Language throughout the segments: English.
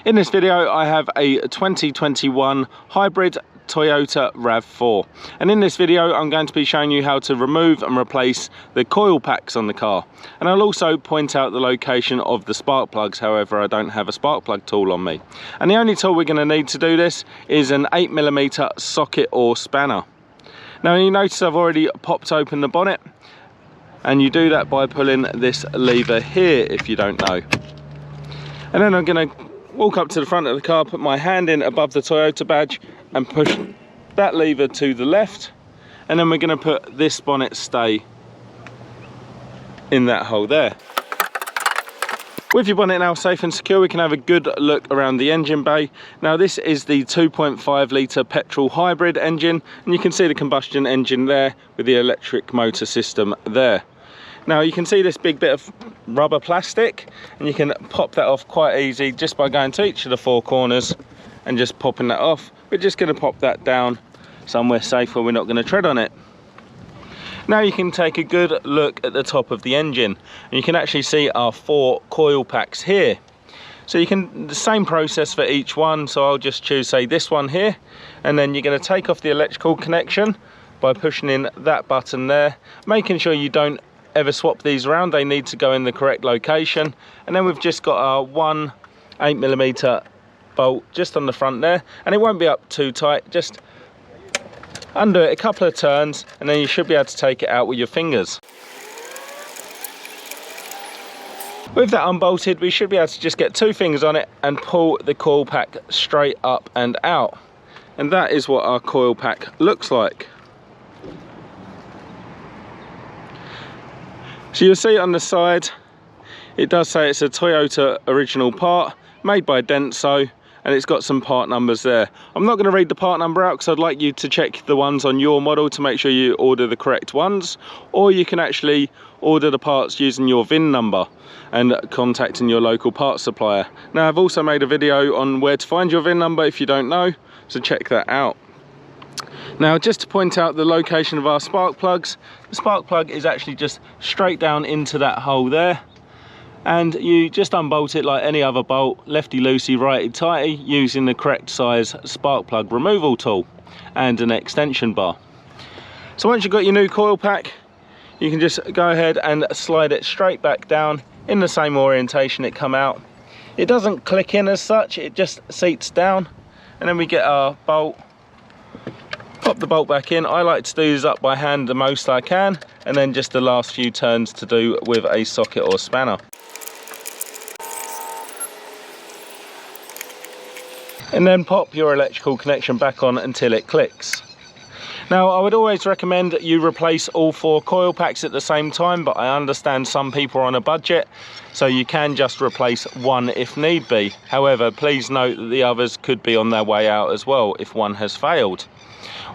In this video I have a 2021 hybrid Toyota RAV4, and in this video I'm going to be showing you how to remove and replace the coil packs on the car, and I'll also point out the location of the spark plugs. However, I don't have a spark plug tool on me, and the only tool we're going to need to do this is an 8mm socket or spanner. Now you notice I've already popped open the bonnet, and you do that by pulling this lever here if you don't know. And then I'm going to walk up to the front of the car, put my hand in above the Toyota badge and push that lever to the left, and then we're going to put this bonnet stay in that hole there. With your bonnet now safe and secure, we can have a good look around the engine bay. Now this is the 2.5 litre petrol hybrid engine, and you can see the combustion engine there with the electric motor system there. Now you can see this big bit of rubber plastic, and you can pop that off quite easy just by going to each of the four corners and just popping that off. We're just going to pop that down somewhere safe where we're not going to tread on it. Now you can take a good look at the top of the engine, and you can actually see our 4 coil packs here. So you can, the same process for each one, so I'll just choose say this one here, and then you're going to take off the electrical connection by pushing in that button there, making sure you don't ever swap these around. They need to go in the correct location. And then we've just got our 1 8mm bolt just on the front there, and it won't be up too tight, just undo it a couple of turns and then you should be able to take it out with your fingers. With that unbolted, we should be able to just get 2 fingers on it and pull the coil pack straight up and out, and that is what our coil pack looks like. So you'll see on the side it does say it's a Toyota original part made by Denso, and it's got some part numbers there. I'm not going to read the part number out because I'd like you to check the ones on your model to make sure you order the correct ones, or you can actually order the parts using your VIN number and contacting your local parts supplier. Now I've also made a video on where to find your VIN number if you don't know, so check that out. Now just to point out the location of our spark plugs, the spark plug is actually just straight down into that hole there, and you just unbolt it like any other bolt, lefty loosey righty tighty, using the correct size spark plug removal tool and an extension bar. So once you've got your new coil pack, you can just go ahead and slide it straight back down in the same orientation it come out. It doesn't click in as such, it just seats down, and then we get our bolt. Pop the bolt back in. I like to do this up by hand the most I can, and then just the last few turns to do with a socket or spanner. And then pop your electrical connection back on until it clicks. Now I would always recommend that you replace all 4 coil packs at the same time, but I understand some people are on a budget, so you can just replace one if need be. However, please note that the others could be on their way out as well if one has failed.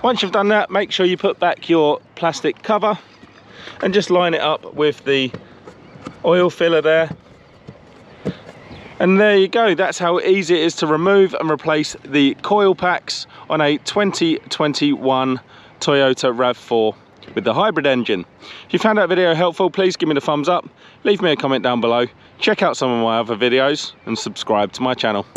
Once you've done that, make sure you put back your plastic cover and just line it up with the oil filler there. And there you go, that's how easy it is to remove and replace the coil packs on a 2021 Toyota RAV4 with the hybrid engine. If you found that video helpful, please give me the thumbs up, leave me a comment down below, check out some of my other videos and subscribe to my channel.